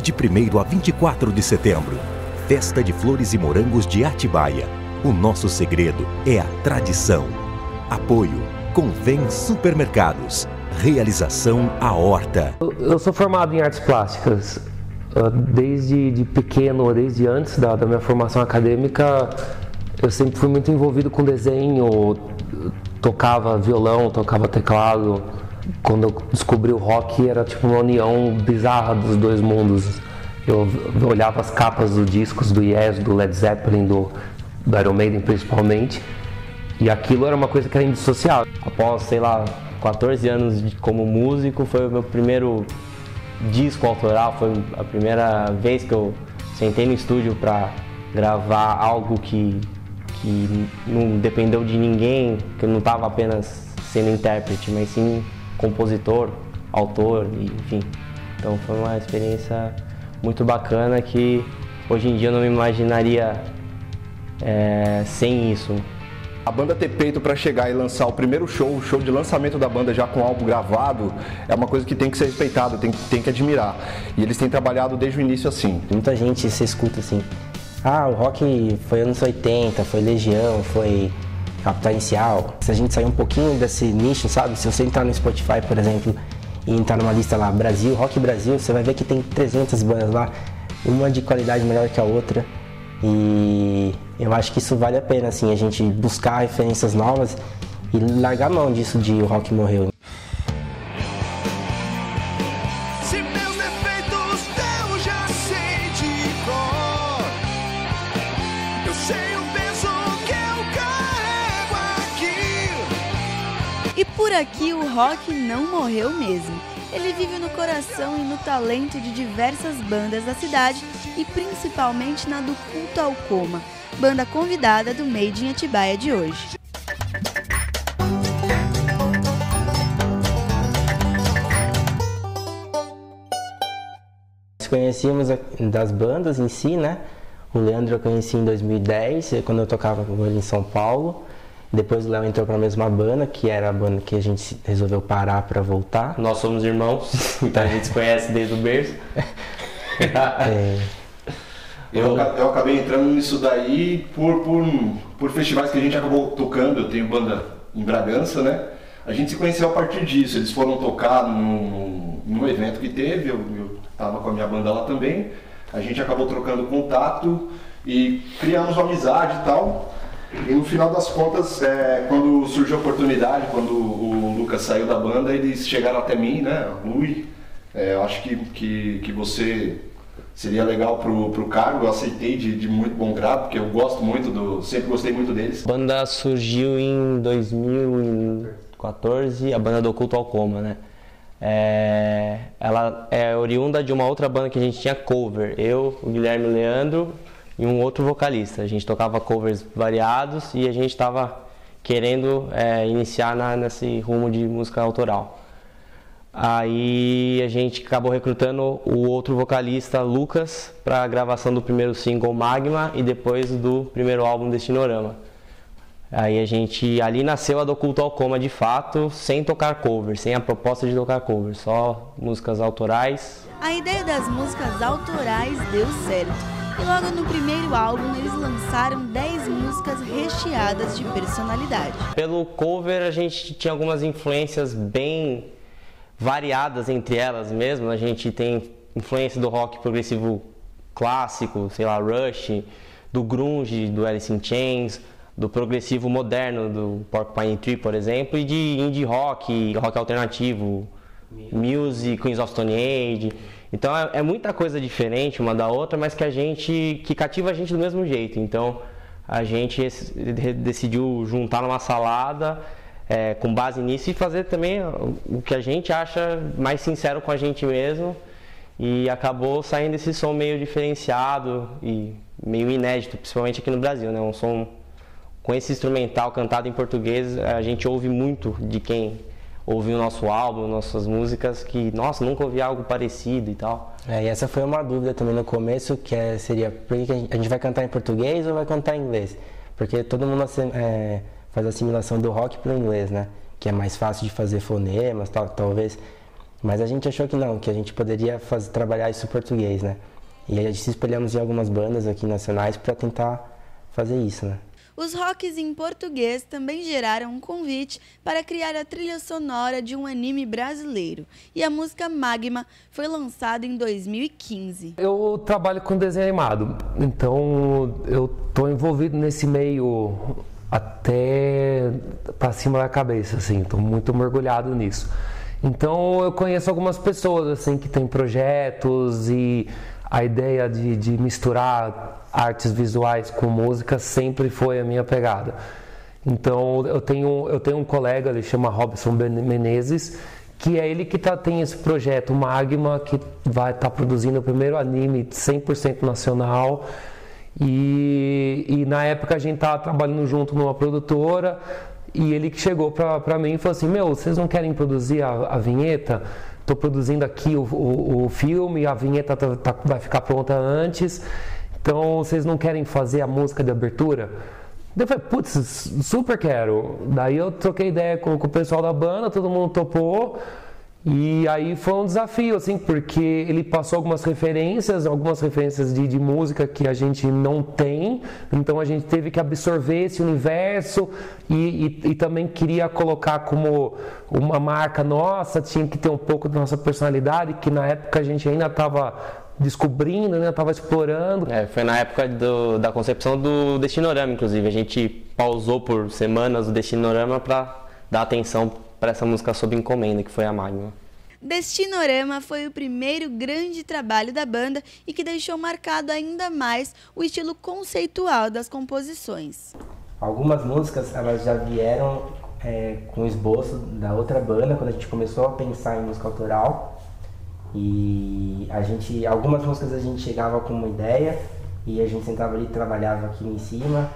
De 1º a 24 de setembro, Festa de Flores e Morangos de Atibaia. O nosso segredo é a tradição. Apoio Convém Supermercados. Realização A Horta. Eu sou formado em artes plásticas. Desde pequeno, desde antes da minha formação acadêmica, eu sempre fui muito envolvido com desenho, tocava violão, tocava teclado. Quando eu descobri o rock, era tipo uma união bizarra dos dois mundos. Eu olhava as capas dos discos do Yes, do Led Zeppelin, do Iron Maiden principalmente, e aquilo era uma coisa que era indissociável. Após, 14 anos como músico, foi o meu primeiro disco autoral, foi a primeira vez que eu sentei no estúdio para gravar algo que não dependeu de ninguém, que eu não estava apenas sendo intérprete, mas sim compositor, autor, enfim. Então foi uma experiência muito bacana que hoje em dia eu não me imaginaria sem isso. A banda ter peito para chegar e lançar o primeiro show, o show de lançamento da banda já com álbum gravado, é uma coisa que tem que ser respeitada, tem que admirar. E eles têm trabalhado desde o início assim. Muita gente se escuta assim, o rock foi anos 80, foi Legião, foi Capital Inicial. Se a gente sair um pouquinho desse nicho, sabe? Se você entrar no Spotify, por exemplo, e entrar numa lista lá, Brasil, Rock Brasil, você vai ver que tem 300 bandas lá, uma de qualidade melhor que a outra. E eu acho que isso vale a pena, assim, a gente buscar referências novas e largar a mão disso de o rock morreu. Se meus defeitos eu já sei de cor, eu sei o peso que eu carrego aqui. E por aqui o rock não morreu mesmo. Ele vive no coração e no talento de diversas bandas da cidade e principalmente na do Culto ao Coma, banda convidada do Made in Atibaia de hoje. Nós conhecíamos das bandas em si, né? O Leandro eu conheci em 2010, quando eu tocava com ele em São Paulo. Depois o Léo entrou para a mesma banda, que era a banda que a gente resolveu parar para voltar. Nós somos irmãos, então a gente se conhece desde o berço. Eu acabei entrando nisso daí por festivais que a gente acabou tocando. Eu tenho banda em Bragança, né? A gente se conheceu a partir disso. Eles foram tocar num evento que teve, eu estava com a minha banda lá também. A gente acabou trocando contato e criamos uma amizade e tal. E no final das contas, quando surgiu a oportunidade, quando o Lucas saiu da banda, eles chegaram até mim, né? Lui, eu acho que você seria legal pro cargo. Eu aceitei de muito bom grado, porque eu gosto muito sempre gostei muito deles. A banda surgiu em 2014, a banda do Culto ao Coma, né? Ela é oriunda de uma outra banda que a gente tinha cover, eu, o Guilherme e o Leandro e um outro vocalista. A gente tocava covers variados e a gente estava querendo iniciar nesse rumo de música autoral. Aí a gente acabou recrutando o outro vocalista, Lucas, para a gravação do primeiro single Magma e depois do primeiro álbum Destinorama. Aí ali nasceu a do Culto ao Coma de fato, sem tocar cover, sem a proposta de tocar cover, só músicas autorais. A ideia das músicas autorais deu certo. E logo no primeiro álbum eles lançaram 10 músicas recheadas de personalidade. Pelo cover a gente tinha algumas influências bem variadas entre elas mesmo. A gente tem influência do rock progressivo clássico, Rush, do grunge, do Alice in Chains, do progressivo moderno, do Porcupine Tree, por exemplo, e de indie rock, rock alternativo, Muse, Queens of Stone Age. Então é muita coisa diferente uma da outra, mas que cativa a gente do mesmo jeito. Então a gente decidiu juntar numa salada com base nisso e fazer também o que a gente acha mais sincero com a gente mesmo. E acabou saindo esse som meio diferenciado e meio inédito, principalmente aqui no Brasil, né? Um som com esse instrumental cantado em português. A gente ouve muito de quem ouviu o nosso álbum, nossas músicas, que, nossa, nunca ouvi algo parecido e tal. E essa foi uma dúvida também no começo, seria, por que a gente vai cantar em português ou vai cantar em inglês? Porque todo mundo faz a assimilação do rock para o inglês, né? Que é mais fácil de fazer fonemas, talvez. Mas a gente achou que não, que a gente poderia trabalhar isso em português, né? E aí a gente se espelhamos em algumas bandas aqui nacionais para tentar fazer isso, né? Os rocks em português também geraram um convite para criar a trilha sonora de um anime brasileiro. E a música Magma foi lançada em 2015. Eu trabalho com desenho animado, então eu estou envolvido nesse meio até para cima da cabeça, assim, estou muito mergulhado nisso. Então eu conheço algumas pessoas assim que têm projetos e a ideia de misturar artes visuais com música sempre foi a minha pegada. Então eu tenho um colega, ele chama Robson Menezes, que é ele que tem esse projeto Magma, que vai estar produzindo o primeiro anime 100% nacional. E na época a gente estava trabalhando junto numa produtora e ele que chegou para mim e falou assim: meu, vocês não querem produzir a vinheta? Estou produzindo aqui o filme, a vinheta vai ficar pronta antes, então vocês não querem fazer a música de abertura? Daí eu falei, putz, super quero. Daí eu troquei ideia com o pessoal da banda, todo mundo topou. E aí foi um desafio, assim, porque ele passou algumas referências de música que a gente não tem, então a gente teve que absorver esse universo e também queria colocar como uma marca nossa, tinha que ter um pouco da nossa personalidade, que na época a gente ainda estava descobrindo, né, estava explorando. Foi na época da concepção do Destinorama, inclusive, a gente pausou por semanas o Destinorama para dar atenção para essa música sob encomenda, que foi a Magma. Destinorama foi o primeiro grande trabalho da banda e que deixou marcado ainda mais o estilo conceitual das composições. Algumas músicas elas já vieram com esboço da outra banda, quando a gente começou a pensar em música autoral. E algumas músicas a gente chegava com uma ideia e a gente sentava ali e trabalhava aqui em cima.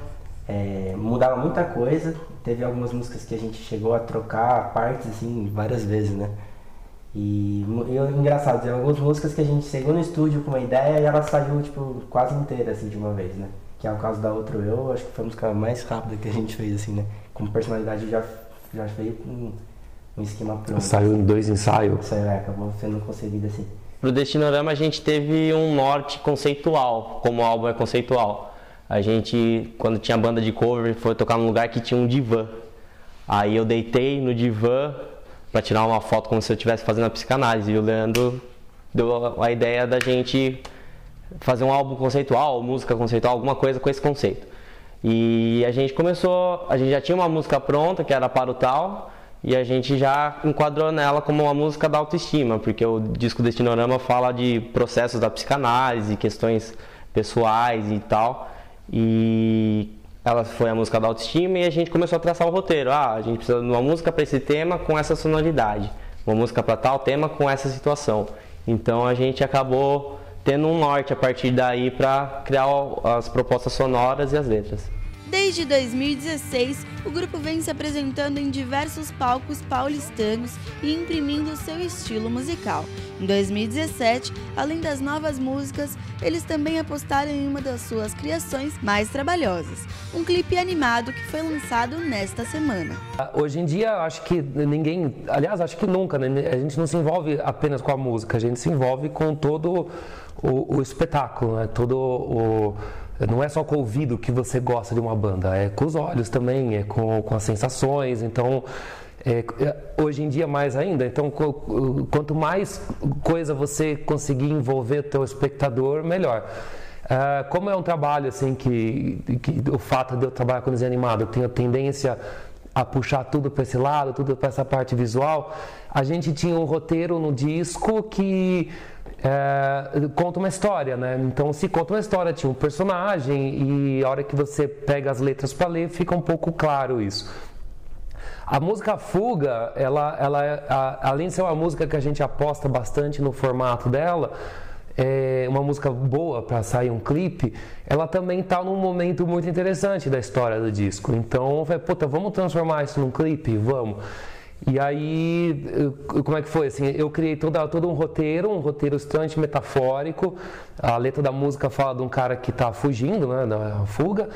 Mudava muita coisa, teve algumas músicas que a gente chegou a trocar partes assim várias vezes, né? E engraçado, tem algumas músicas que a gente chegou no estúdio com uma ideia e ela saiu tipo quase inteira assim de uma vez, né? Que é o caso da Outro Eu, acho que foi a música mais rápida que a gente fez assim, né? Com personalidade já veio com um esquema pronto. Saiu em 2 ensaios. Acabou sendo concebido assim. Pro Destinorama a gente teve um norte conceitual, como o álbum é conceitual. A gente, quando tinha banda de cover, foi tocar num lugar que tinha um divã. Aí eu deitei no divã para tirar uma foto como se eu estivesse fazendo a psicanálise. E o Leandro deu a ideia da gente fazer um álbum conceitual, música conceitual, alguma coisa com esse conceito. E a gente já tinha uma música pronta, que era Para o Tal, e a gente já enquadrou nela como uma música da autoestima, porque o disco Destinorama fala de processos da psicanálise, questões pessoais e tal. E ela foi a música da autoestima e a gente começou a traçar o roteiro. A gente precisa de uma música para esse tema com essa sonoridade, uma música para tal tema com essa situação. Então a gente acabou tendo um norte a partir daí para criar as propostas sonoras e as letras. Desde 2016, o grupo vem se apresentando em diversos palcos paulistanos e imprimindo seu estilo musical. Em 2017, além das novas músicas, eles também apostaram em uma das suas criações mais trabalhosas, um clipe animado que foi lançado nesta semana. Hoje em dia, acho que acho que nunca, né? A gente não se envolve apenas com a música, a gente se envolve com todo o espetáculo, né? Não é só com o ouvido que você gosta de uma banda, é com os olhos também, é com as sensações. Então, hoje em dia mais ainda. Então, quanto mais coisa você conseguir envolver o teu espectador, melhor. Como é um trabalho assim que o fato de eu trabalhar com desenho animado, eu tenho a tendência a puxar tudo para esse lado, tudo para essa parte visual. A gente tinha um roteiro no disco que conta uma história, né? Então, se conta uma história, tinha um personagem e a hora que você pega as letras para ler, fica um pouco claro isso. A música Fuga, além de ser uma música que a gente aposta bastante no formato dela, é uma música boa para sair um clipe, ela também está num momento muito interessante da história do disco. Então, eu falei, vamos transformar isso num clipe? Vamos. E aí, como é que foi? Assim, eu criei todo um roteiro extremamente metafórico. A letra da música fala de um cara que está fugindo, né, da fuga.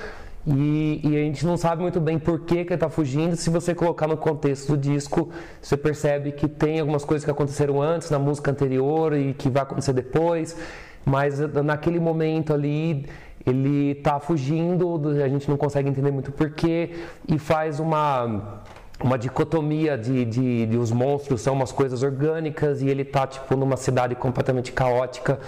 E a gente não sabe muito bem por que ele está fugindo. Se você colocar no contexto do disco, você percebe que tem algumas coisas que aconteceram antes, na música anterior, e que vai acontecer depois. Mas naquele momento ali, ele está fugindo, a gente não consegue entender muito porquê, e faz uma dicotomia de os monstros são umas coisas orgânicas e ele está tipo numa cidade completamente caótica.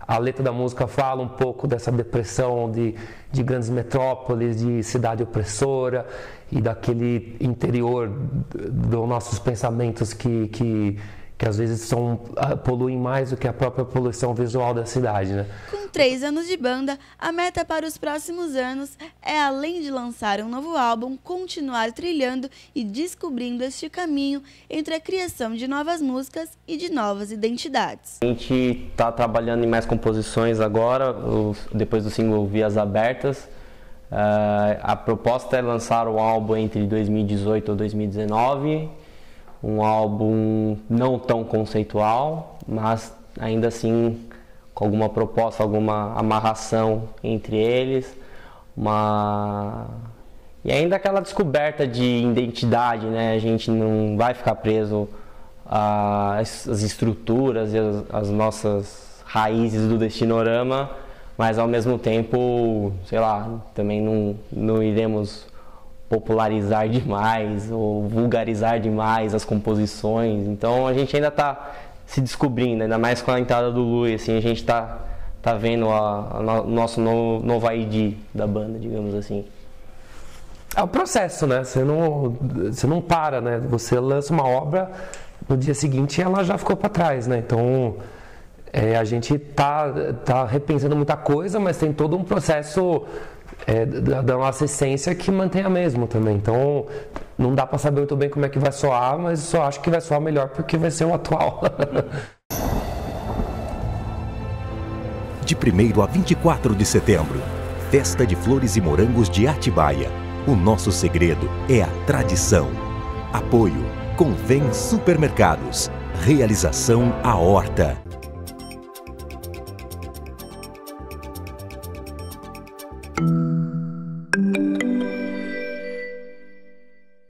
A letra da música fala um pouco dessa depressão de grandes metrópoles, de cidade opressora e daquele interior dos nossos pensamentos que às vezes poluem mais do que a própria poluição visual da cidade, né? Com 3 anos de banda, a meta para os próximos anos é, além de lançar um novo álbum, continuar trilhando e descobrindo este caminho entre a criação de novas músicas e de novas identidades. A gente está trabalhando em mais composições agora, depois do single Vias Abertas. A proposta é lançar o álbum entre 2018 e 2019. Um álbum não tão conceitual, mas ainda assim com alguma proposta, alguma amarração entre eles. E ainda aquela descoberta de identidade, né? A gente não vai ficar preso às estruturas e às nossas raízes do Destinorama, mas ao mesmo tempo, sei lá, também não iremos popularizar demais ou vulgarizar demais as composições. Então a gente ainda está se descobrindo, ainda mais com a entrada do Lui, assim, a gente está vendo o nosso novo ID da banda, digamos assim. É o processo, né? Você não para, né? Você lança uma obra, no dia seguinte ela já ficou para trás, né? Então a gente tá repensando muita coisa, mas tem todo um processo da nossa essência que mantém a mesma também. Então não dá para saber muito bem como é que vai soar, mas só acho que vai soar melhor porque vai ser o atual. De 1º a 24 de setembro, Festa de Flores e Morangos de Atibaia. O nosso segredo é a tradição. Apoio Convém Supermercados. Realização A Horta.